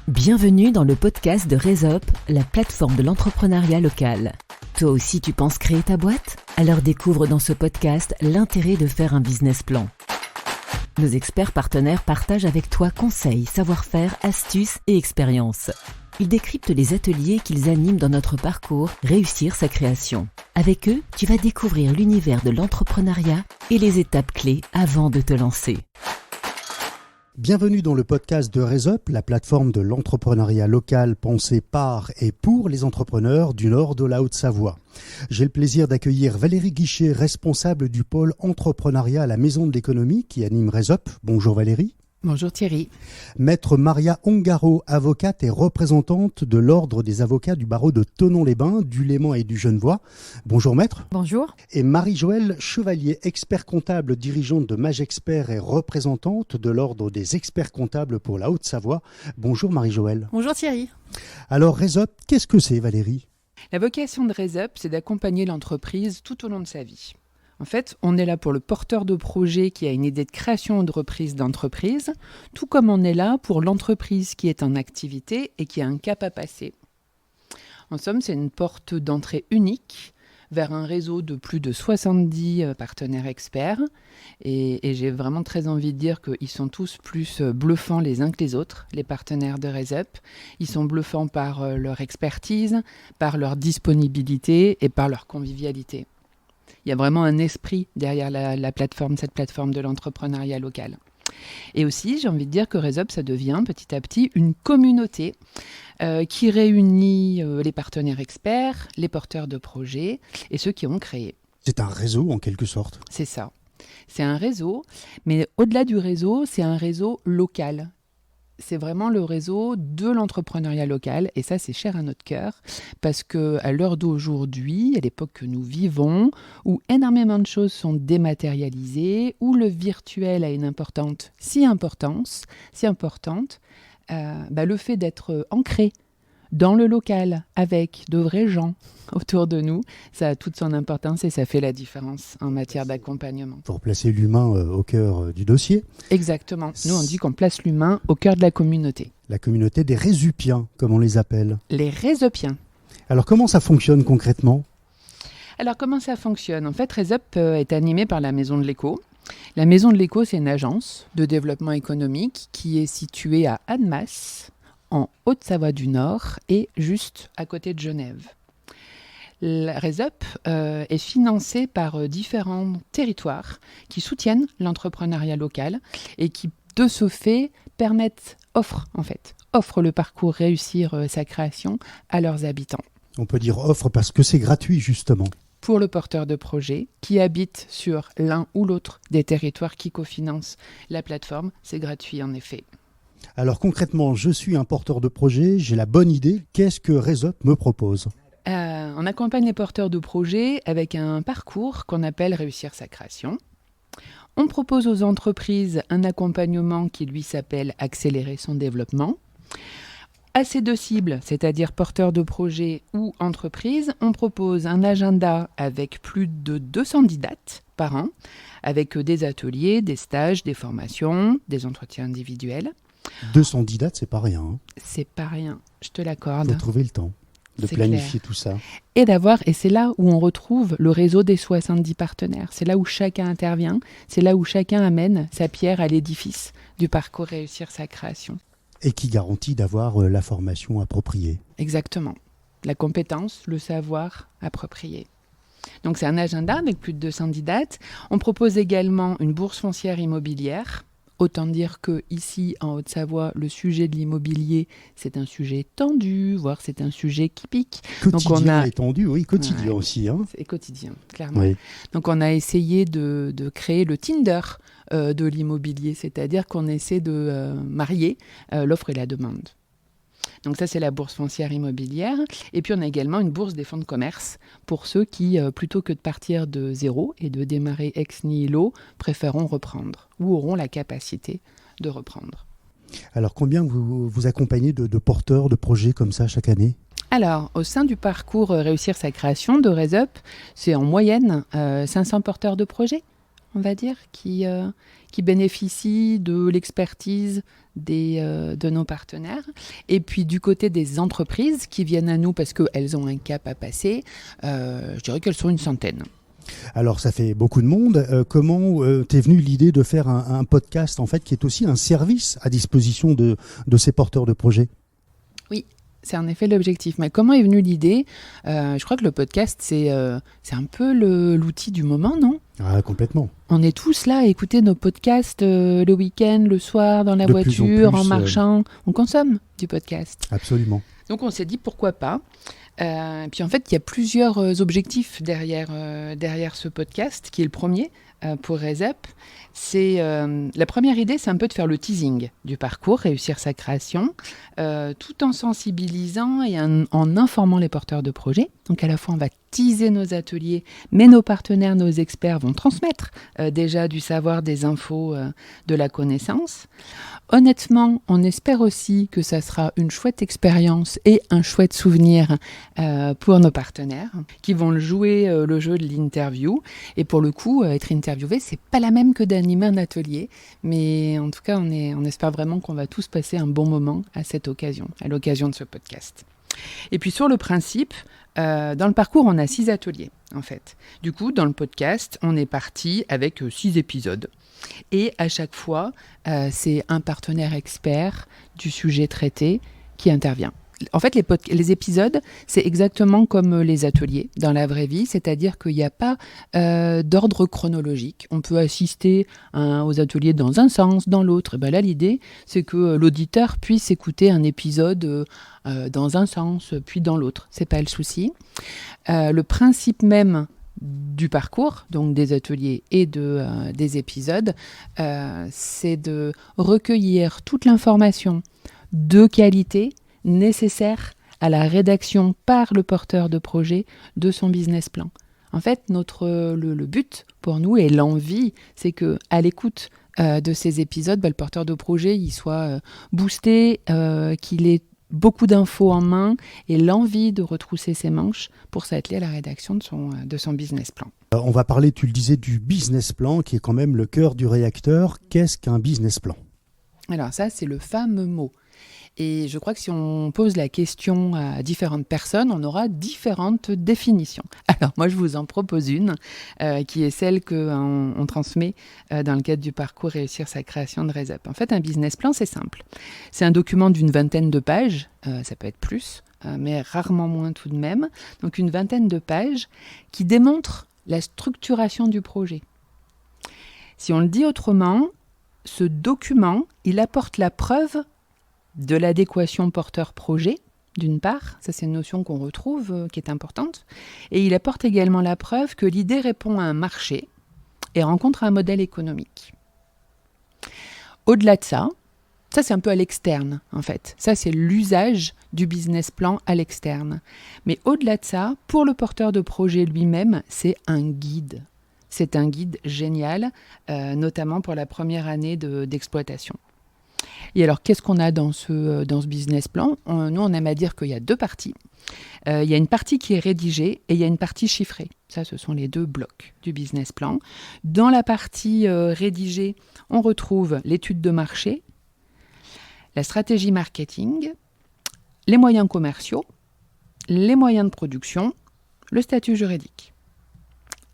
Bienvenue dans le podcast de Raise-Up, la plateforme de l'entrepreneuriat local. Toi aussi tu penses créer ta boîte ? Alors découvre dans ce podcast l'intérêt de faire un business plan. Nos experts partenaires partagent avec toi conseils, savoir-faire, astuces et expériences. Ils décryptent les ateliers qu'ils animent dans notre parcours Réussir sa création. Avec eux, tu vas découvrir l'univers de l'entrepreneuriat et les étapes clés avant de te lancer. Bienvenue dans le podcast de Raise-Up, la plateforme de l'entrepreneuriat local pensée par et pour les entrepreneurs du nord de la Haute-Savoie. J'ai le plaisir d'accueillir Valérie Guichet, responsable du pôle entrepreneuriat à la Maison de l'Économie qui anime Raise-Up. Bonjour Valérie. Bonjour Thierry. Maître Maria Ongaro, avocate et représentante de l'Ordre des avocats du barreau de Thonon-les-Bains, du Léman et du Genevois. Bonjour maître. Bonjour. Et Marie-Joëlle Chevalier, expert comptable, dirigeante de Magexpert et représentante de l'Ordre des experts comptables pour la Haute-Savoie. Bonjour Marie-Joëlle. Bonjour Thierry. Alors Raise-Up, qu'est-ce que c'est Valérie ? La vocation de Raise-Up, c'est d'accompagner l'entreprise tout au long de sa vie. En fait, on est là pour le porteur de projet qui a une idée de création ou de reprise d'entreprise, tout comme on est là pour l'entreprise qui est en activité et qui a un cap à passer. En somme, c'est une porte d'entrée unique vers un réseau de plus de 70 partenaires experts. Et j'ai vraiment très envie de dire qu'ils sont tous plus bluffants les uns que les autres, les partenaires de Raise-Up. Ils sont bluffants par leur expertise, par leur disponibilité et par leur convivialité. Il y a vraiment un esprit derrière la plateforme, cette plateforme de l'entrepreneuriat local. Et aussi, j'ai envie de dire que Raise-Up, ça devient petit à petit une communauté qui réunit les partenaires experts, les porteurs de projets et ceux qui ont créé. C'est un réseau en quelque sorte. C'est ça. C'est un réseau, mais au-delà du réseau, c'est un réseau local. C'est vraiment le réseau de l'entrepreneuriat local et ça c'est cher à notre cœur parce qu'à l'heure d'aujourd'hui, à l'époque que nous vivons, où énormément de choses sont dématérialisées, où le virtuel a une importance si importante, le fait d'être ancré dans le local avec de vrais gens autour de nous, ça a toute son importance et ça fait la différence en matière d'accompagnement. Pour placer l'humain au cœur du dossier. Exactement. Nous, on dit qu'on place l'humain au cœur de la communauté. La communauté des Raise-Upiens, comme on les appelle. Les Raise-Upiens. Alors, comment ça fonctionne concrètement ? Alors, comment ça fonctionne ? En fait, Raise-Up est animé par la Maison de l'Éco. La Maison de l'Éco, c'est une agence de développement économique qui est située à Annemasse, en Haute-Savoie du Nord et juste à côté de Genève. La Raise-Up est financée par différents territoires qui soutiennent l'entrepreneuriat local et qui, de ce fait, offrent le parcours Réussir sa création à leurs habitants. On peut dire offre parce que c'est gratuit justement. Pour le porteur de projet qui habite sur l'un ou l'autre des territoires qui cofinancent la plateforme, c'est gratuit en effet. Alors concrètement, je suis un porteur de projet, j'ai la bonne idée. Qu'est-ce que Raise-Up me propose ? On accompagne les porteurs de projets avec un parcours qu'on appelle Réussir sa création. On propose aux entreprises un accompagnement qui lui s'appelle Accélérer son développement. À ces deux cibles, c'est-à-dire porteurs de projets ou entreprises, on propose un agenda avec plus de 210 dates par an, avec des ateliers, des stages, des formations, des entretiens individuels. 210 dates, c'est pas rien. Hein. C'est pas rien, je te l'accorde. Il faut trouver le temps de planifier tout ça. Et c'est là où on retrouve le réseau des 70 partenaires. C'est là où chacun intervient, c'est là où chacun amène sa pierre à l'édifice du parcours Réussir sa création. Et qui garantit d'avoir la formation appropriée. Exactement. La compétence, le savoir approprié. Donc c'est un agenda avec plus de 210 dates. On propose également une bourse foncière immobilière. Autant dire qu'ici, en Haute-Savoie, le sujet de l'immobilier, c'est un sujet tendu, voire c'est un sujet qui pique. Quotidien et tendu, oui, quotidien aussi. Hein. C'est quotidien, clairement. Oui. Donc on a essayé de créer le Tinder de l'immobilier, c'est-à-dire qu'on essaie de marier l'offre et la demande. Donc ça, c'est la bourse foncière immobilière. Et puis, on a également une bourse des fonds de commerce pour ceux qui, plutôt que de partir de zéro et de démarrer ex nihilo, préféreront reprendre ou auront la capacité de reprendre. Alors, combien vous accompagnez de porteurs de projets comme ça chaque année ? Alors, au sein du parcours Réussir sa création de Raise-Up, c'est en moyenne 500 porteurs de projets on va dire, qui bénéficient de l'expertise de nos partenaires. Et puis du côté des entreprises qui viennent à nous parce qu'elles ont un cap à passer, je dirais qu'elles sont une centaine. Alors ça fait beaucoup de monde. Comment t'es venue l'idée de faire un podcast en fait qui est aussi un service à disposition de ces porteurs de projets? Oui, c'est en effet l'objectif. Mais comment est venue l'idée? Je crois que le podcast, c'est un peu l'outil du moment, non? Ah, complètement. On est tous là à écouter nos podcasts le week-end, le soir, dans la voiture, en marchant. On consomme du podcast. Absolument. Donc on s'est dit pourquoi pas. Puis en fait, il y a plusieurs objectifs derrière ce podcast, qui est le premier pour RaisUp. La première idée, c'est un peu de faire le teasing du parcours, réussir sa création, tout en sensibilisant et en informant les porteurs de projets. Donc à la fois, on va teaser nos ateliers, mais nos partenaires, nos experts vont transmettre déjà du savoir, des infos, de la connaissance. Honnêtement, on espère aussi que ça sera une chouette expérience et un chouette souvenir pour nos partenaires qui vont jouer le jeu de l'interview. Et pour le coup, être interviewé, c'est pas la même que d'animer un atelier. Mais en tout cas, on espère vraiment qu'on va tous passer un bon moment à l'occasion de ce podcast. Et puis sur le principe, dans le parcours, on a 6 ateliers en fait. Du coup, dans le podcast, on est parti avec 6 épisodes. Et à chaque fois, c'est un partenaire expert du sujet traité qui intervient. En fait, les épisodes, c'est exactement comme les ateliers dans la vraie vie, c'est-à-dire qu'il n'y a pas d'ordre chronologique. On peut assister aux ateliers dans un sens, dans l'autre. Et ben là, l'idée, c'est que l'auditeur puisse écouter un épisode dans un sens, puis dans l'autre. C'est pas le souci. Le principe même du parcours, donc des ateliers et des épisodes, c'est de recueillir toute l'information de qualité nécessaire à la rédaction par le porteur de projet de son business plan. En fait, le but pour nous et l'envie, c'est que à l'écoute de ces épisodes, le porteur de projet il soit boosté, qu'il ait beaucoup d'infos en main et l'envie de retrousser ses manches pour s'atteler à la rédaction de son business plan. On va parler, tu le disais, du business plan qui est quand même le cœur du réacteur. Qu'est-ce qu'un business plan? Alors ça, c'est le fameux mot. Et je crois que si on pose la question à différentes personnes, on aura différentes définitions. Alors moi, je vous en propose une qui est celle qu'on transmet dans le cadre du parcours Réussir sa création de RaisUp. En fait, un business plan, c'est simple. C'est un document d'une 20aine de pages, ça peut être plus, mais rarement moins tout de même. Donc une 20aine de pages qui démontre la structuration du projet. Si on le dit autrement, ce document, il apporte la preuve de l'adéquation porteur-projet, d'une part, ça c'est une notion qu'on retrouve, qui est importante, et il apporte également la preuve que l'idée répond à un marché et rencontre un modèle économique. Au-delà de ça c'est un peu à l'externe en fait, ça c'est l'usage du business plan à l'externe. Mais au-delà de ça, pour le porteur de projet lui-même, c'est un guide. C'est un guide génial, notamment pour la première année d'exploitation. Et alors, qu'est-ce qu'on a dans ce business plan? Nous, on aime à dire qu'il y a 2 parties. Il y a une partie qui est rédigée et il y a une partie chiffrée. Ça, ce sont les 2 blocs du business plan. Dans la partie rédigée, on retrouve l'étude de marché, la stratégie marketing, les moyens commerciaux, les moyens de production, le statut juridique.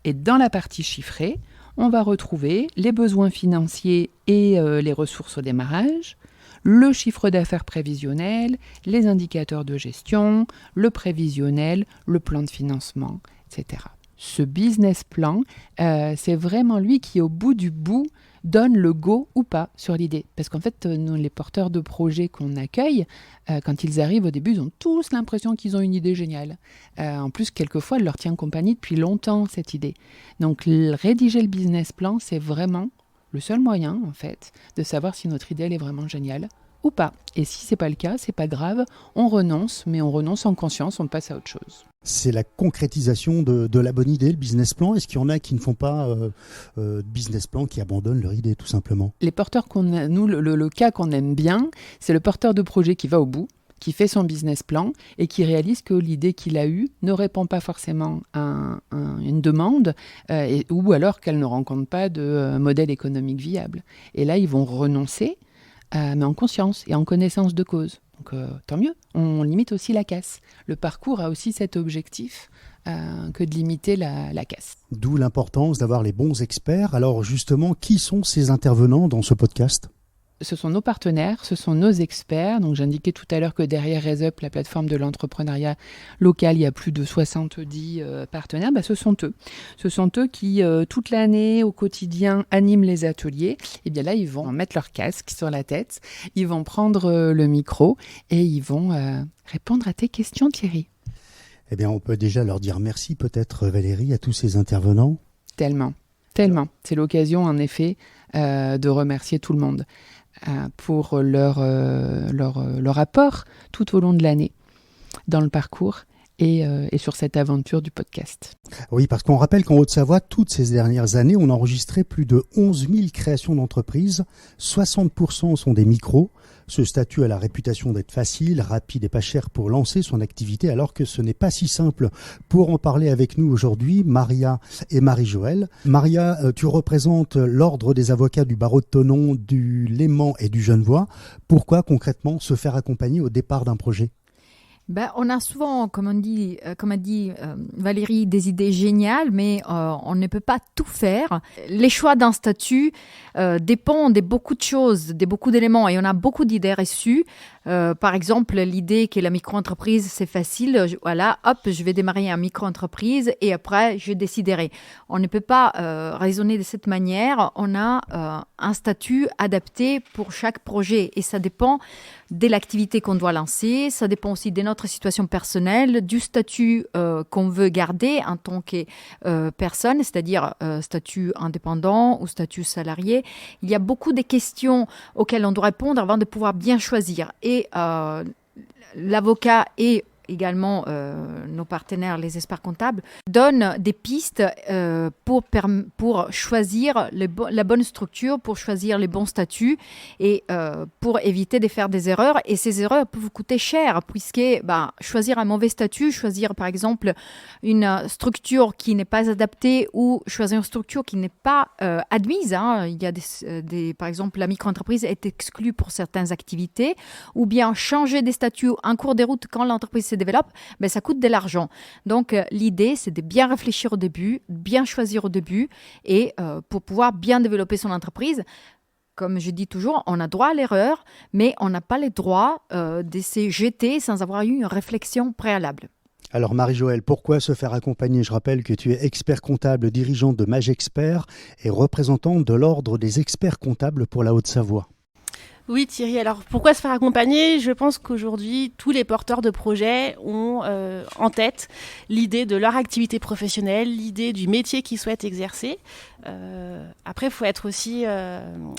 Et dans la partie chiffrée, on va retrouver les besoins financiers et les ressources au démarrage, le chiffre d'affaires prévisionnel, les indicateurs de gestion, le prévisionnel, le plan de financement, etc. Ce business plan, c'est vraiment lui qui, au bout du bout, donne le go ou pas sur l'idée. Parce qu'en fait, nous, les porteurs de projets qu'on accueille, quand ils arrivent au début, ils ont tous l'impression qu'ils ont une idée géniale. En plus, quelquefois, elle leur tient compagnie depuis longtemps, cette idée. Donc, rédiger le business plan, c'est vraiment le seul moyen, en fait, de savoir si notre idée, elle est vraiment géniale ou pas. Et si c'est pas le cas, c'est pas grave, on renonce, mais on renonce en conscience, on passe à autre chose. C'est la concrétisation de la bonne idée, le business plan. Est-ce qu'il y en a qui ne font pas de business plan, qui abandonnent leur idée tout simplement? Les porteurs qu'on a, nous, le cas qu'on aime bien, c'est le porteur de projet qui va au bout, qui fait son business plan et qui réalise que l'idée qu'il a eue ne répond pas forcément à une demande ou alors qu'elle ne rencontre pas de modèle économique viable. Et là, ils vont renoncer, mais en conscience et en connaissance de cause. Donc tant mieux, on limite aussi la casse. Le parcours a aussi cet objectif que de limiter la casse. D'où l'importance d'avoir les bons experts. Alors justement, qui sont ces intervenants dans ce podcast ? Ce sont nos partenaires, ce sont nos experts. Donc, j'indiquais tout à l'heure que derrière RaiseUp, la plateforme de l'entrepreneuriat local, il y a plus de 70 partenaires. Ce sont eux. Ce sont eux qui, toute l'année, au quotidien, animent les ateliers. Et bien là, ils vont mettre leur casque sur la tête, ils vont prendre le micro et ils vont répondre à tes questions, Thierry. Eh bien, on peut déjà leur dire merci peut-être, Valérie, à tous ces intervenants. Tellement. C'est l'occasion, en effet, de remercier tout le monde pour leur apport tout au long de l'année dans le parcours et sur cette aventure du podcast. Oui, parce qu'on rappelle qu'en Haute-Savoie, toutes ces dernières années, on a enregistré plus de 11 000 créations d'entreprises. 60% sont des micros. Ce statut a la réputation d'être facile, rapide et pas cher pour lancer son activité, alors que ce n'est pas si simple. Pour en parler avec nous aujourd'hui, Maria et Marie-Joëlle. Maria, tu représentes l'ordre des avocats du barreau de Thonon, du Léman et du Genevois. Pourquoi concrètement se faire accompagner au départ d'un projet ? On a souvent, comme a dit Valérie, des idées géniales, mais on ne peut pas tout faire. Les choix d'un statut dépendent de beaucoup de choses, de beaucoup d'éléments, et on a beaucoup d'idées reçues. Par exemple, l'idée que la micro-entreprise, c'est facile. Je vais démarrer une micro-entreprise et après, je déciderai. On ne peut pas raisonner de cette manière. On a un statut adapté pour chaque projet et ça dépend de l'activité qu'on doit lancer. Ça dépend aussi de notre situation personnelle, du statut qu'on veut garder en tant que personne, c'est-à-dire statut indépendant ou statut salarié. Il y a beaucoup de questions auxquelles on doit répondre avant de pouvoir bien choisir. Et l'avocat et également nos partenaires, les experts comptables, donnent des pistes pour choisir la bonne structure, pour choisir les bons statuts et pour éviter de faire des erreurs. Et ces erreurs peuvent vous coûter cher, puisque choisir un mauvais statut, choisir par exemple une structure qui n'est pas adaptée ou choisir une structure qui n'est pas admise. Il y a par exemple, la micro-entreprise est exclue pour certaines activités, ou bien changer des statuts en cours de route quand l'entreprise se développe, ça coûte de l'argent. Donc, l'idée, c'est de bien réfléchir au début, bien choisir au début et pour pouvoir bien développer son entreprise. Comme je dis toujours, on a droit à l'erreur, mais on n'a pas le droit de se jeter sans avoir eu une réflexion préalable. Alors Marie-Joëlle, pourquoi se faire accompagner ? Je rappelle que tu es expert comptable, dirigeante de Magexpert et représentante de l'ordre des experts comptables pour la Haute-Savoie. Oui Thierry, alors pourquoi se faire accompagner ? Je pense qu'aujourd'hui, tous les porteurs de projets ont en tête l'idée de leur activité professionnelle, l'idée du métier qu'ils souhaitent exercer. Après, il faut être aussi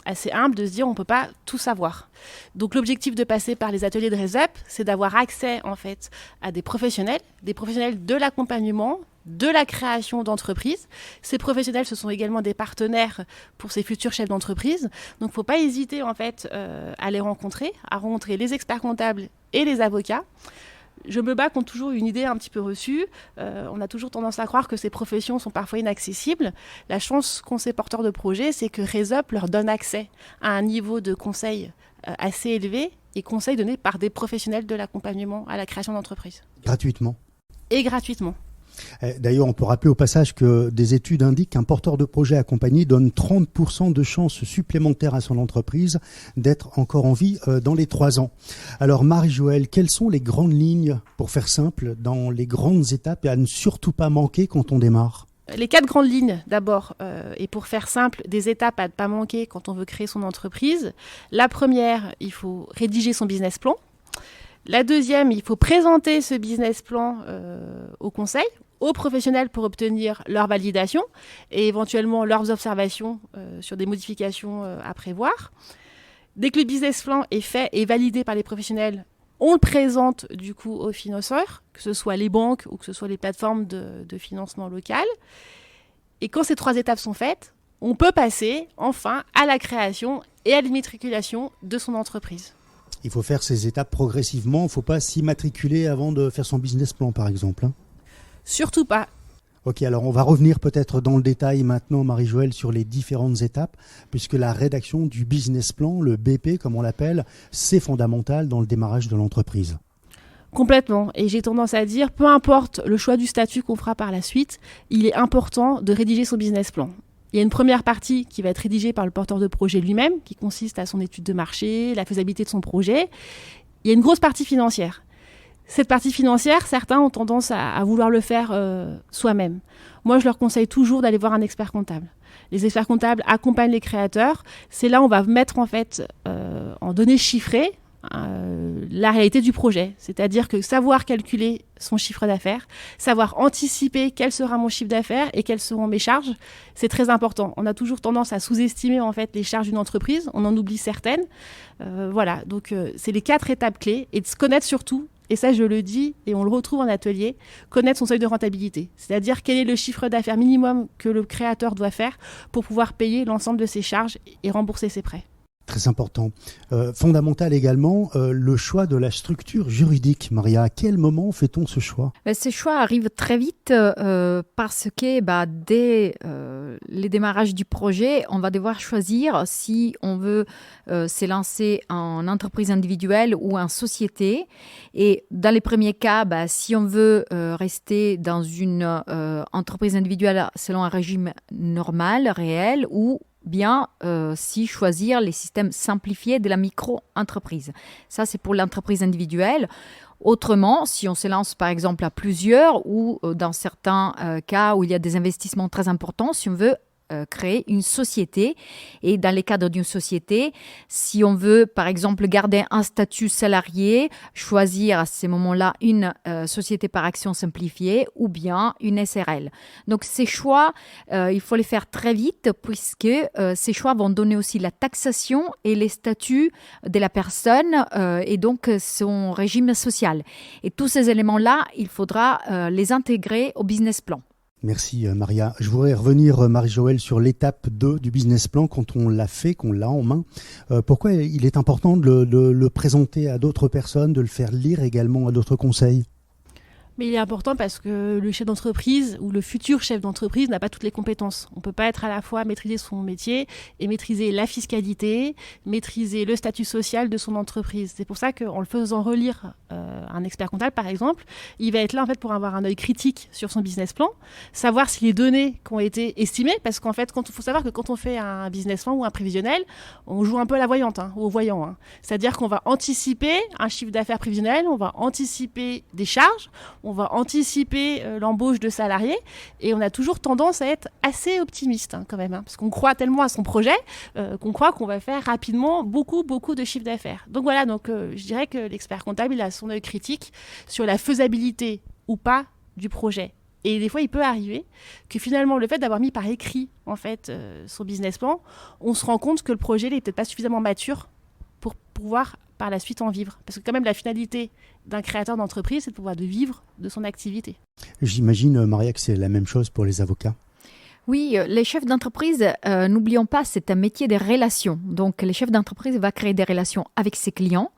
assez humble de se dire on ne peut pas tout savoir. Donc l'objectif de passer par les ateliers de RaiseUp, c'est d'avoir accès en fait à des professionnels de l'accompagnement, de la création d'entreprises. Ces professionnels, ce sont également des partenaires pour ces futurs chefs d'entreprise. Donc, il ne faut pas hésiter en fait à les rencontrer, les experts comptables et les avocats. Je me bats contre toujours une idée un petit peu reçue. On a toujours tendance à croire que ces professions sont parfois inaccessibles. La chance qu'ont ces porteurs de projets, c'est que RaiseUp leur donne accès à un niveau de conseil assez élevé et conseils donnés par des professionnels de l'accompagnement à la création d'entreprises. Gratuitement. Et gratuitement. D'ailleurs, on peut rappeler au passage que des études indiquent qu'un porteur de projet accompagné donne 30% de chances supplémentaires à son entreprise d'être encore en vie dans les 3 ans. Alors Marie-Joëlle, quelles sont les grandes lignes, pour faire simple, dans les grandes étapes et à ne surtout pas manquer quand on démarre ? Les 4 grandes lignes, d'abord, et pour faire simple, des étapes à ne pas manquer quand on veut créer son entreprise. La première, il faut rédiger son business plan. La deuxième, il faut présenter ce business plan au conseil, aux professionnels pour obtenir leur validation et éventuellement leurs observations sur des modifications à prévoir. Dès que le business plan est fait et validé par les professionnels, on le présente du coup aux financeurs, que ce soit les banques ou que ce soit les plateformes de financement local. Et quand ces 3 étapes sont faites, on peut passer enfin à la création et à l'immatriculation de son entreprise. Il faut faire ces étapes progressivement. Il ne faut pas s'immatriculer avant de faire son business plan, par exemple. Surtout pas. Ok, alors on va revenir peut-être dans le détail maintenant, Marie-Joëlle, sur les différentes étapes, puisque la rédaction du business plan, le BP comme on l'appelle, c'est fondamental dans le démarrage de l'entreprise. Complètement. Et j'ai tendance à dire, peu importe le choix du statut qu'on fera par la suite, il est important de rédiger son business plan. Il y a une première partie qui va être rédigée par le porteur de projet lui-même, qui consiste à son étude de marché, la faisabilité de son projet. Il y a une grosse partie financière. Cette partie financière, certains ont tendance à vouloir le faire soi-même. Moi, je leur conseille toujours d'aller voir un expert comptable. Les experts comptables accompagnent les créateurs. C'est là où on va mettre en fait en données chiffrées la réalité du projet. C'est-à-dire que savoir calculer son chiffre d'affaires, savoir anticiper quel sera mon chiffre d'affaires et quelles seront mes charges, c'est très important. On a toujours tendance à sous-estimer en fait les charges d'une entreprise. On en oublie certaines. Voilà, donc c'est les 4 étapes clés et de se connaître surtout. Et ça, je le dis, et on le retrouve en atelier, connaître son seuil de rentabilité. C'est-à-dire quel est le chiffre d'affaires minimum que le créateur doit faire pour pouvoir payer l'ensemble de ses charges et rembourser ses prêts. Très important. Fondamental également, le choix de la structure juridique. Maria, à quel moment fait-on ce choix ? Ce choix arrive très vite parce que dès les démarrages du projet, on va devoir choisir si on veut s'élancer en entreprise individuelle ou en société. Et dans les premiers cas, si on veut rester dans une entreprise individuelle selon un régime normal, réel, ou bien si choisir les systèmes simplifiés de la micro-entreprise. Ça, c'est pour l'entreprise individuelle. Autrement, si on se lance par exemple à plusieurs ou dans certains cas où il y a des investissements très importants, si on veut créer une société. Et dans les cadres d'une société, si on veut, par exemple, garder un statut salarié, choisir à ces moments-là une société par action simplifiée ou bien une SRL. Donc, ces choix, il faut les faire très vite puisque ces choix vont donner aussi la taxation et les statuts de la personne et donc son régime social. Et tous ces éléments-là, il faudra les intégrer au business plan. Merci Maria. Je voudrais revenir, Marie-Joëlle, sur l'étape 2 du business plan quand on l'a fait, qu'on l'a en main. Pourquoi il est important de le présenter à d'autres personnes, de le faire lire également à d'autres conseils ? Mais il est important parce que le chef d'entreprise ou le futur chef d'entreprise n'a pas toutes les compétences. On ne peut pas être à la fois maîtriser son métier et maîtriser la fiscalité, maîtriser le statut social de son entreprise. C'est pour ça qu'en le faisant relire un expert comptable, par exemple, il va être là en fait pour avoir un œil critique sur son business plan, savoir si les données qui ont été estimées, parce qu'en fait, il faut savoir que quand on fait un business plan ou un prévisionnel, on joue un peu à la voyante ou au voyant. C'est-à-dire qu'on va anticiper un chiffre d'affaires prévisionnel, on va anticiper des charges, on va anticiper l'embauche de salariés et on a toujours tendance à être assez optimiste quand même, parce qu'on croit tellement à son projet qu'on croit qu'on va faire rapidement beaucoup de chiffre d'affaires. Donc voilà, je dirais que l'expert comptable, il a son œil critique sur la faisabilité ou pas du projet. Et des fois, il peut arriver que finalement, le fait d'avoir mis par écrit en fait son business plan, on se rend compte que le projet n'est peut-être pas suffisamment mature pour pouvoir par la suite en vivre. Parce que quand même, la finalité d'un créateur d'entreprise, c'est de pouvoir vivre de son activité. J'imagine, Maria, que c'est la même chose pour les avocats. Oui, les chefs d'entreprise, n'oublions pas, c'est un métier des relations. Donc, les chefs d'entreprise vont créer des relations avec ses clients.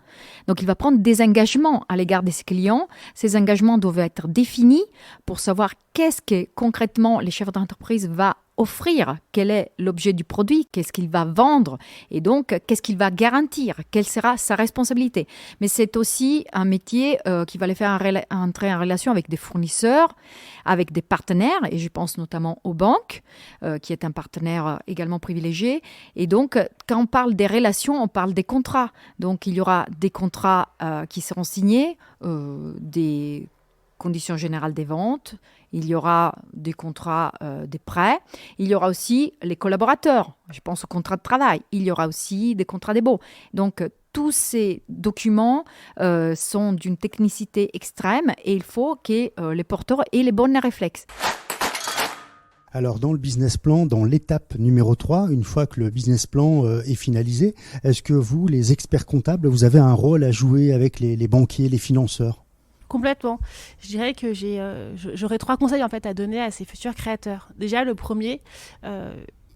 Donc, il va prendre des engagements à l'égard de ses clients. Ces engagements doivent être définis pour savoir qu'est-ce que concrètement les chefs d'entreprise vont offrir, quel est l'objet du produit, qu'est-ce qu'il va vendre et donc qu'est-ce qu'il va garantir, quelle sera sa responsabilité. Mais c'est aussi un métier qui va les faire entrer en relation avec des fournisseurs, avec des partenaires, et je pense notamment aux banques, qui est un partenaire également privilégié. Et donc, quand on parle des relations, on parle des contrats. Donc, il y aura des contrats qui seront signés, des conditions générales des ventes, il y aura des contrats des prêts, il y aura aussi les collaborateurs, je pense aux contrats de travail, il y aura aussi des contrats des baux. Donc, tous ces documents sont d'une technicité extrême et il faut que les porteurs aient les bons réflexes. Alors, dans le business plan, dans l'étape numéro 3, une fois que le business plan est finalisé, est-ce que vous, les experts comptables, vous avez un rôle à jouer avec les banquiers, les financeurs ? Complètement. Je dirais que j'aurais 3 conseils en fait à donner à ces futurs créateurs. Déjà, le premier,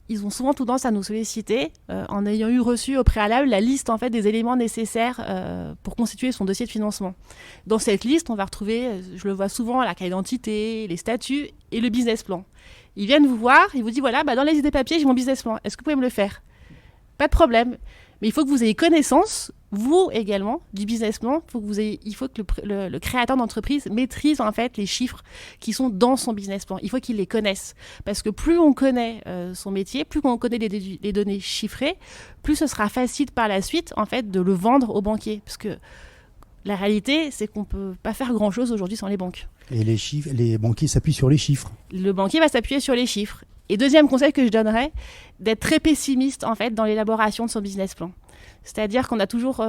ils ont souvent tendance à nous solliciter en ayant reçu au préalable la liste en fait, des éléments nécessaires pour constituer son dossier de financement. Dans cette liste, on va retrouver, je le vois souvent, la carte d'identité, les statuts et le business plan. Ils viennent vous voir, ils vous disent voilà, dans la liste des papiers, j'ai mon business plan. Est-ce que vous pouvez me le faire ? Pas de problème. Mais il faut que vous ayez connaissance, vous également, du business plan. Il faut que le créateur d'entreprise maîtrise en fait les chiffres qui sont dans son business plan. Il faut qu'il les connaisse. Parce que plus on connaît son métier, plus on connaît les données chiffrées, plus ce sera facile par la suite en fait, de le vendre aux banquiers. Parce que la réalité, c'est qu'on ne peut pas faire grand-chose aujourd'hui sans les banques. Et les banquiers s'appuient sur les chiffres. Le banquier va s'appuyer sur les chiffres. Et deuxième conseil que je donnerais, d'être très pessimiste en fait dans l'élaboration de son business plan. C'est-à-dire qu'on a toujours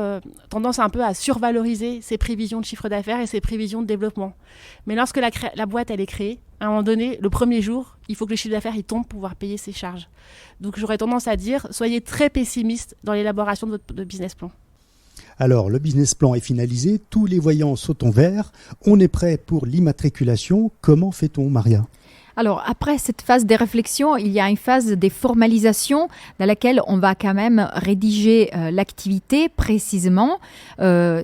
tendance un peu à survaloriser ses prévisions de chiffre d'affaires et ses prévisions de développement. Mais lorsque la boîte elle est créée, à un moment donné, le premier jour, il faut que le chiffre d'affaires il tombe pour pouvoir payer ses charges. Donc j'aurais tendance à dire, soyez très pessimiste dans l'élaboration de votre business plan. Alors, le business plan est finalisé, tous les voyants sont en vert, on est prêt pour l'immatriculation. Comment fait-on, Maria ? Alors, après cette phase de réflexion, il y a une phase de formalisation dans laquelle on va quand même rédiger l'activité précisément.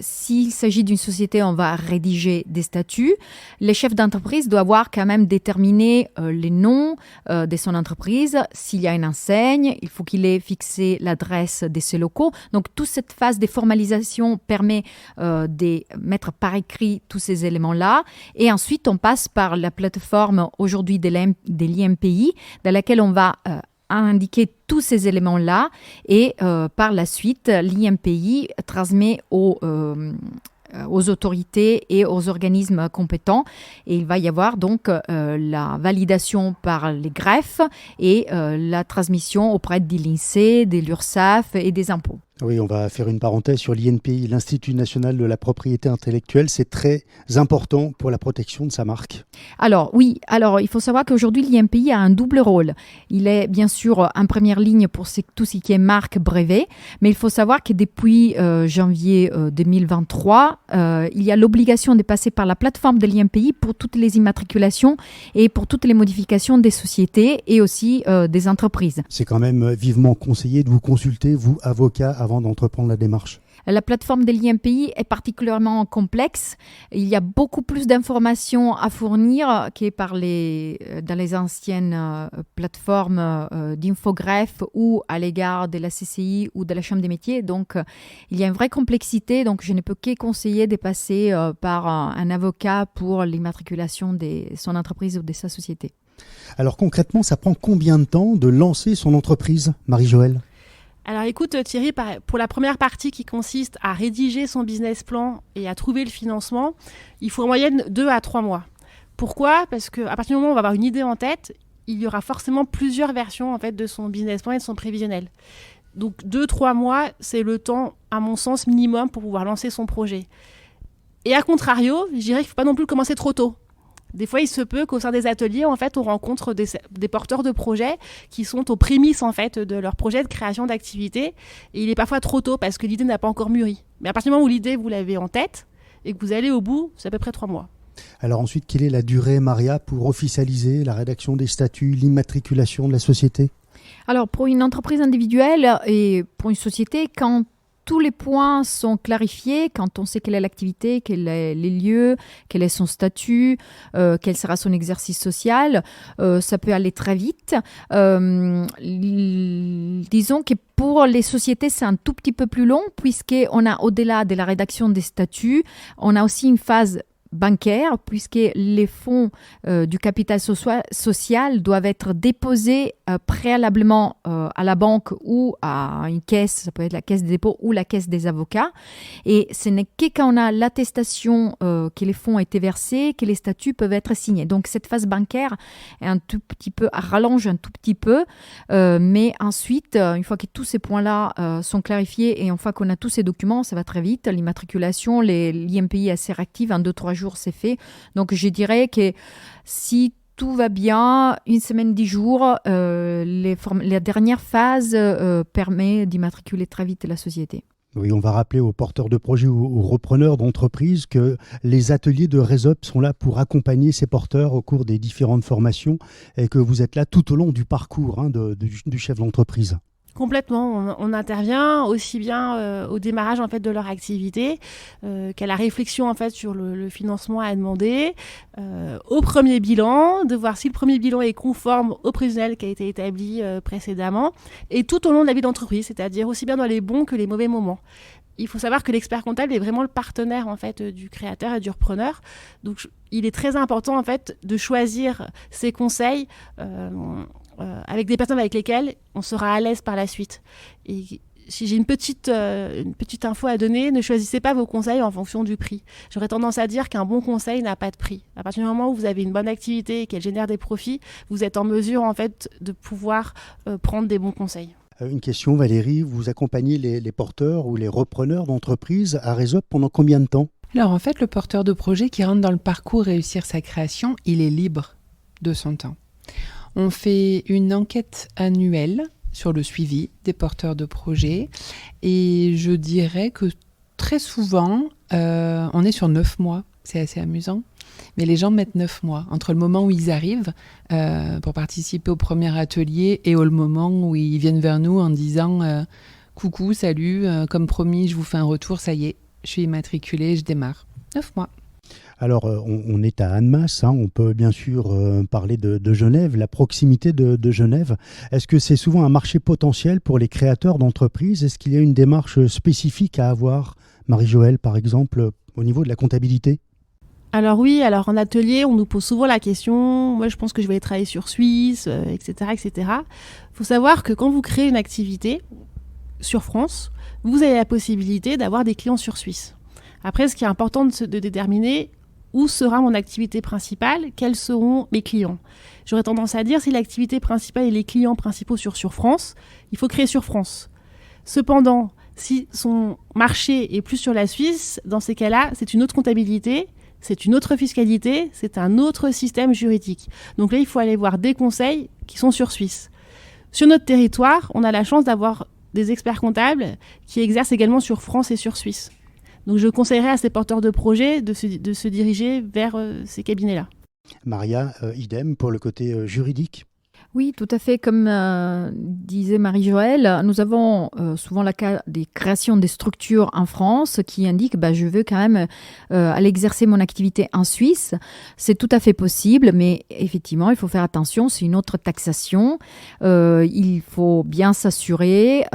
S'il s'agit d'une société, on va rédiger des statuts. Les chefs d'entreprise doivent avoir quand même déterminé les noms de son entreprise. S'il y a une enseigne, il faut qu'il ait fixé l'adresse de ses locaux. Donc, toute cette phase de formalisation permet de mettre par écrit tous ces éléments-là. Et ensuite, on passe par la plateforme aujourd'hui de l'IMPI, dans laquelle on va indiquer tous ces éléments-là et par la suite, l'IMPI transmet aux autorités et aux organismes compétents et il va y avoir donc la validation par les greffes et la transmission auprès de l'INSEE, de l'URSSAF et des impôts. Oui, on va faire une parenthèse sur l'INPI, l'Institut national de la propriété intellectuelle. C'est très important pour la protection de sa marque. Alors, il faut savoir qu'aujourd'hui, l'INPI a un double rôle. Il est bien sûr en première ligne pour tout ce qui est marque brevet, mais il faut savoir que depuis janvier 2023, il y a l'obligation de passer par la plateforme de l'INPI pour toutes les immatriculations et pour toutes les modifications des sociétés et aussi des entreprises. C'est quand même vivement conseillé de vous consulter, vous, avocat, avant d'entreprendre la démarche. La plateforme de l'IMPI est particulièrement complexe. Il y a beaucoup plus d'informations à fournir que dans les anciennes plateformes d'infogreffe ou à l'égard de la CCI ou de la Chambre des métiers. Donc, il y a une vraie complexité. Donc, je ne peux que conseiller de passer par un avocat pour l'immatriculation de son entreprise ou de sa société. Alors concrètement, ça prend combien de temps de lancer son entreprise, Marie-Joëlle ? Alors écoute Thierry, pour la première partie qui consiste à rédiger son business plan et à trouver le financement, il faut en moyenne 2 à 3 mois. Pourquoi ? Parce qu'à partir du moment où on va avoir une idée en tête, il y aura forcément plusieurs versions en fait, de son business plan et de son prévisionnel. Donc 2-3 mois, c'est le temps, à mon sens, minimum pour pouvoir lancer son projet. Et à contrario, je dirais qu'il ne faut pas non plus commencer trop tôt. Des fois, il se peut qu'au sein des ateliers, en fait, on rencontre des porteurs de projets qui sont aux prémices en fait, de leur projet de création d'activité. Et il est parfois trop tôt parce que l'idée n'a pas encore mûri. Mais à partir du moment où l'idée, vous l'avez en tête et que vous allez au bout, c'est à peu près 3 mois. Alors ensuite, quelle est la durée, Maria, pour officialiser la rédaction des statuts, l'immatriculation de la société ? Alors, pour une entreprise individuelle et pour une société, quand tous les points sont clarifiés, quand on sait quelle est l'activité, quels sont les lieux, quel est son statut, quel sera son exercice social, ça peut aller très vite. Disons que pour les sociétés, c'est un tout petit peu plus long puisqu'on a, au-delà de la rédaction des statuts, on a aussi une phase bancaire, puisque les fonds du capital social doivent être déposés préalablement à la banque ou à une caisse, ça peut être la caisse des dépôts ou la caisse des avocats. Et ce n'est que quand on a l'attestation que les fonds ont été versés que les statuts peuvent être signés. Donc cette phase bancaire est un tout petit peu, rallonge un tout petit peu, mais ensuite, une fois que tous ces points-là sont clarifiés et une fois qu'on a tous ces documents, ça va très vite. L'immatriculation, l'IMPI est assez réactive, en 2-3 jours, c'est fait. Donc, je dirais que si tout va bien, 1 semaine, 10 jours, la dernière phase permet d'immatriculer très vite la société. Oui, on va rappeler aux porteurs de projets ou aux repreneurs d'entreprises que les ateliers de RaisUp sont là pour accompagner ces porteurs au cours des différentes formations et que vous êtes là tout au long du parcours du chef d'entreprise. Complètement, on intervient aussi bien au démarrage en fait de leur activité qu'à la réflexion en fait sur le financement à demander, au premier bilan, de voir si le premier bilan est conforme au prévisionnel qui a été établi précédemment, et tout au long de la vie d'entreprise, c'est-à-dire aussi bien dans les bons que les mauvais moments. Il faut savoir que l'expert comptable est vraiment le partenaire en fait du créateur et du repreneur. Donc il est très important en fait de choisir ses conseils avec des personnes avec lesquelles on sera à l'aise par la suite. Et si j'ai une petite info à donner, ne choisissez pas vos conseils en fonction du prix. J'aurais tendance à dire qu'un bon conseil n'a pas de prix. À partir du moment où vous avez une bonne activité et qu'elle génère des profits, vous êtes en mesure en fait de pouvoir prendre des bons conseils. Une question, Valérie, vous accompagnez les porteurs ou les repreneurs d'entreprises à RaisUp pendant combien de temps ? Alors en fait, le porteur de projet qui rentre dans le parcours réussir sa création, il est libre de son temps. On fait une enquête annuelle sur le suivi des porteurs de projets et je dirais que très souvent, on est sur 9 mois. C'est assez amusant. Mais les gens mettent 9 mois entre le moment où ils arrivent pour participer au premier atelier et le moment où ils viennent vers nous en disant « Coucou, salut, comme promis, je vous fais un retour, ça y est, je suis immatriculée, je démarre. » 9 mois. Alors, on est à Annemasse, on peut bien sûr parler de Genève, la proximité de Genève. Est-ce que c'est souvent un marché potentiel pour les créateurs d'entreprises ? Est-ce qu'il y a une démarche spécifique à avoir, Marie-Joëlle, par exemple, au niveau de la comptabilité ? Alors oui, en atelier, on nous pose souvent la question, moi je pense que je vais aller travailler sur Suisse, etc., etc. Il faut savoir que quand vous créez une activité sur France, vous avez la possibilité d'avoir des clients sur Suisse. Après, ce qui est important de déterminer, où sera mon activité principale, quels seront mes clients. J'aurais tendance à dire, si l'activité principale et les clients principaux sur France, il faut créer sur France. Cependant, si son marché est plus sur la Suisse, dans ces cas-là, c'est une autre comptabilité, c'est une autre fiscalité, c'est un autre système juridique. Donc là, il faut aller voir des conseils qui sont sur Suisse. Sur notre territoire, on a la chance d'avoir des experts comptables qui exercent également sur France et sur Suisse. Donc je conseillerais à ces porteurs de projets de se diriger vers ces cabinets-là. Maria, idem pour le côté juridique ? Oui, tout à fait. Comme disait Marie-Joëlle, nous avons souvent le cas des créations des structures en France qui indiquent je veux quand même aller exercer mon activité en Suisse. C'est tout à fait possible, mais effectivement, il faut faire attention. C'est une autre taxation. Il faut bien s'assurer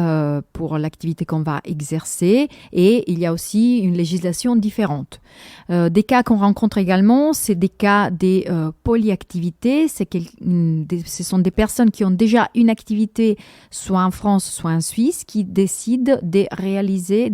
pour l'activité qu'on va exercer et il y a aussi une législation différente. Des cas qu'on rencontre également, c'est des cas des polyactivités. Ce sont des personnes qui ont déjà une activité soit en France, soit en Suisse, qui décident de réaliser,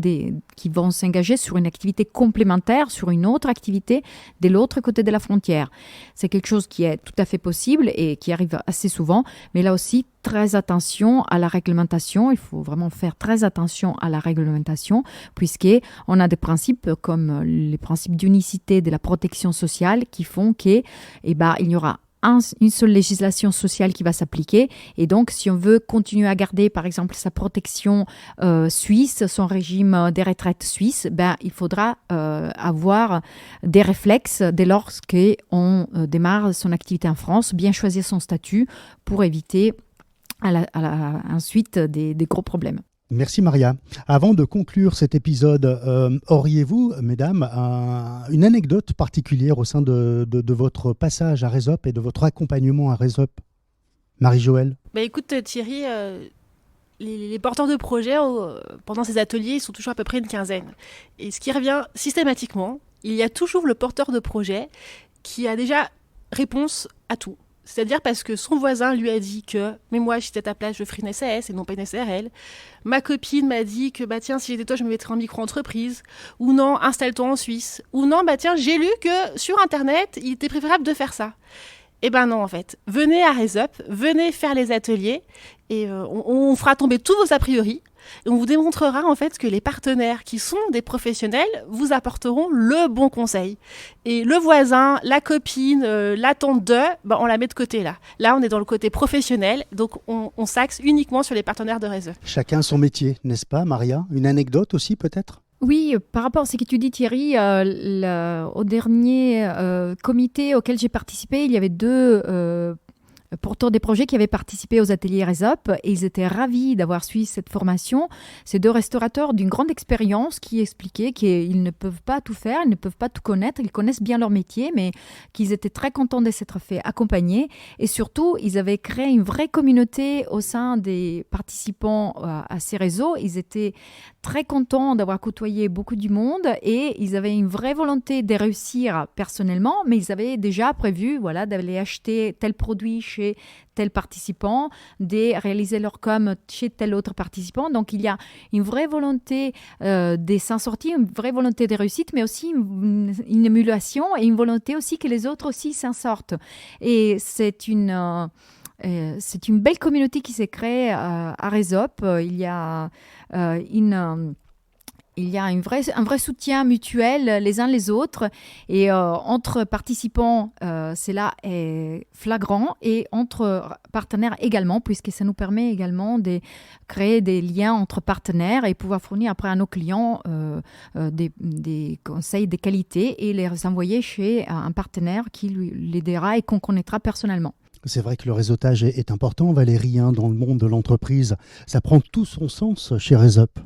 qui vont s'engager sur une activité complémentaire, sur une autre activité de l'autre côté de la frontière. C'est quelque chose qui est tout à fait possible et qui arrive assez souvent, mais là aussi, très attention à la réglementation. Il faut vraiment faire très attention à la réglementation puisqu'on a des principes comme les principes d'unicité de la protection sociale qui font qu'il y aura une seule législation sociale qui va s'appliquer et donc si on veut continuer à garder par exemple sa protection suisse, son régime des retraites suisse, il faudra avoir des réflexes dès lors qu'on démarre son activité en France, bien choisir son statut pour éviter ensuite des gros problèmes. Merci Maria. Avant de conclure cet épisode, auriez-vous, mesdames, une anecdote particulière au sein de votre passage à RaisUp et de votre accompagnement à RaisUp ? Marie-Joëlle ? Écoute Thierry, les porteurs de projets, pendant ces ateliers, ils sont toujours à peu près une quinzaine. Et ce qui revient systématiquement, il y a toujours le porteur de projet qui a déjà réponse à tout. C'est-à-dire parce que son voisin lui a dit que « mais moi, si j'étais à ta place, je ferais une SAS et non pas une SARL ». Ma copine m'a dit que « tiens, si j'étais toi, je me mettrais en micro-entreprise ». Ou « non, installe-toi en Suisse ». Ou « non, tiens, j'ai lu que sur Internet, il était préférable de faire ça ». Eh non, en fait. Venez à RaisUp, venez faire les ateliers et on fera tomber tous vos a priori. Et on vous démontrera en fait que les partenaires qui sont des professionnels vous apporteront le bon conseil. Et le voisin, la copine, l'attente de, on la met de côté là. Là, on est dans le côté professionnel, donc on s'axe uniquement sur les partenaires de réseau. Chacun son métier, n'est-ce pas, Maria? Une anecdote aussi, peut-être? Oui, par rapport à ce que tu dis, Thierry, au dernier comité auquel j'ai participé, il y avait 2 porteurs des projets qui avaient participé aux ateliers RESOP et ils étaient ravis d'avoir suivi cette formation. Ces 2 restaurateurs d'une grande expérience qui expliquaient qu'ils ne peuvent pas tout faire, ils ne peuvent pas tout connaître, ils connaissent bien leur métier, mais qu'ils étaient très contents de s'être fait accompagner. Et surtout, ils avaient créé une vraie communauté au sein des participants à ces réseaux. Ils étaient très contents d'avoir côtoyé beaucoup du monde et ils avaient une vraie volonté de réussir personnellement, mais ils avaient déjà prévu d'aller acheter tel produit chez tel participant, de réaliser leur com chez tel autre participant. Donc, il y a une vraie volonté de s'en sortir, une vraie volonté de réussite, mais aussi une émulation et une volonté aussi que les autres aussi s'en sortent. Et c'est une belle communauté qui s'est créée à RESOP. Il y a un vrai soutien mutuel les uns les autres et entre participants, cela est flagrant et entre partenaires également, puisque ça nous permet également de créer des liens entre partenaires et pouvoir fournir après à nos clients des conseils de qualité et les envoyer chez un partenaire qui l'aidera et qu'on connaîtra personnellement. C'est vrai que le réseautage est important, Valérie, dans le monde de l'entreprise. Ça prend tout son sens chez RESOP.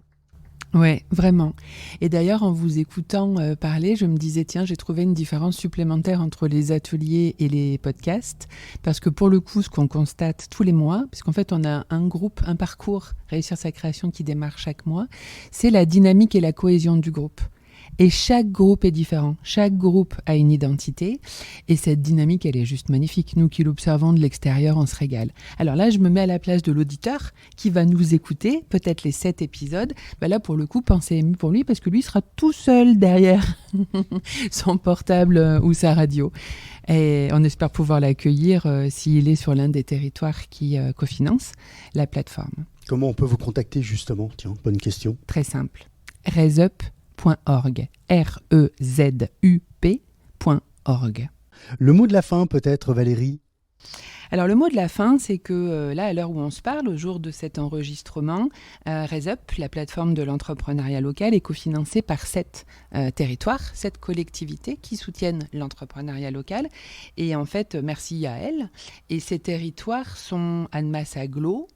Oui, vraiment. Et d'ailleurs, en vous écoutant parler, je me disais, tiens, j'ai trouvé une différence supplémentaire entre les ateliers et les podcasts. Parce que pour le coup, ce qu'on constate tous les mois, puisqu'en fait, on a un parcours Réussir sa création qui démarre chaque mois, c'est la dynamique et la cohésion du groupe. Et chaque groupe est différent. Chaque groupe a une identité. Et cette dynamique, elle est juste magnifique. Nous qui l'observons de l'extérieur, on se régale. Alors là, je me mets à la place de l'auditeur qui va nous écouter, peut-être les 7 épisodes. Là, pour le coup, pensez ému pour lui parce que lui sera tout seul derrière son portable ou sa radio. Et on espère pouvoir l'accueillir s'il est sur l'un des territoires qui cofinancent la plateforme. Comment on peut vous contacter justement? Tiens, bonne question. Très simple. rezup.org. REZUP.org. Le mot de la fin peut-être, Valérie? Alors le mot de la fin, c'est que là, à l'heure où on se parle, au jour de cet enregistrement, RESOP, la plateforme de l'entrepreneuriat local, est cofinancée par 7 territoires, 7 collectivités qui soutiennent l'entrepreneuriat local. Et en fait, merci à elles. Et ces territoires sont Annemasse-Aglo,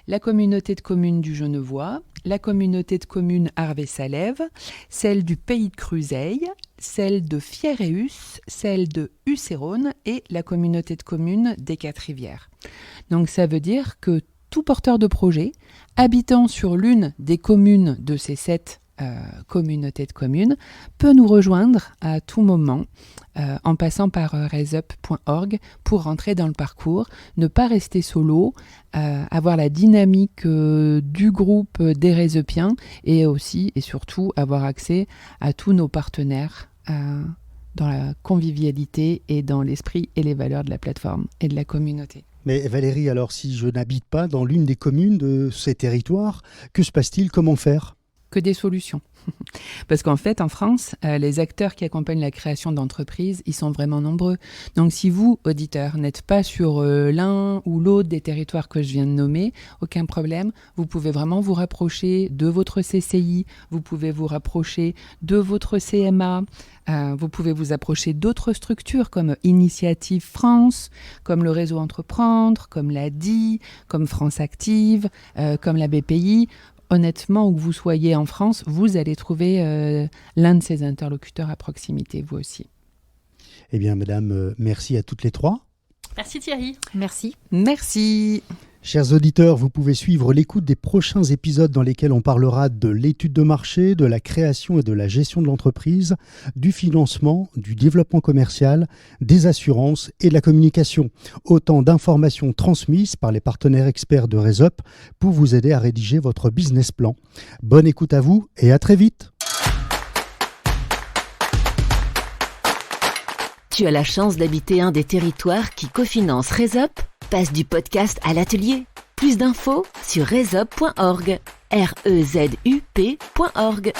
la communauté de communes du Genevois, la communauté de communes Arvé-Salève, celle du Pays de Cruseille, celle de Fierréus, celle de Hussérone et la communauté de communes des 4 Rivières. Donc ça veut dire que tout porteur de projet, habitant sur l'une des communes de ces 7 communautés de communes, peut nous rejoindre à tout moment en passant par resup.org pour rentrer dans le parcours, ne pas rester solo, avoir la dynamique du groupe des Résepiens et aussi et surtout avoir accès à tous nos partenaires dans la convivialité et dans l'esprit et les valeurs de la plateforme et de la communauté. Mais Valérie, alors si je n'habite pas dans l'une des communes de ces territoires, que se passe-t-il? Comment faire? Que des solutions. Parce qu'en fait, en France, les acteurs qui accompagnent la création d'entreprises, ils sont vraiment nombreux. Donc si vous, auditeurs, n'êtes pas sur l'un ou l'autre des territoires que je viens de nommer, aucun problème. Vous pouvez vraiment vous rapprocher de votre CCI, vous pouvez vous rapprocher de votre CMA, vous pouvez vous approcher d'autres structures comme Initiative France, comme le Réseau Entreprendre, comme l'ADI, comme France Active, comme la BPI. Honnêtement, où que vous soyez en France, vous allez trouver l'un de ces interlocuteurs à proximité, vous aussi. Eh bien, mesdames, merci à toutes les 3. Merci Thierry. Merci. Merci. Chers auditeurs, vous pouvez suivre l'écoute des prochains épisodes dans lesquels on parlera de l'étude de marché, de la création et de la gestion de l'entreprise, du financement, du développement commercial, des assurances et de la communication. Autant d'informations transmises par les partenaires experts de RESOP pour vous aider à rédiger votre business plan. Bonne écoute à vous et à très vite. Tu as la chance d'habiter un des territoires qui cofinancent RESOP. Passe du podcast à l'atelier. Plus d'infos sur resup.org. rezup.org.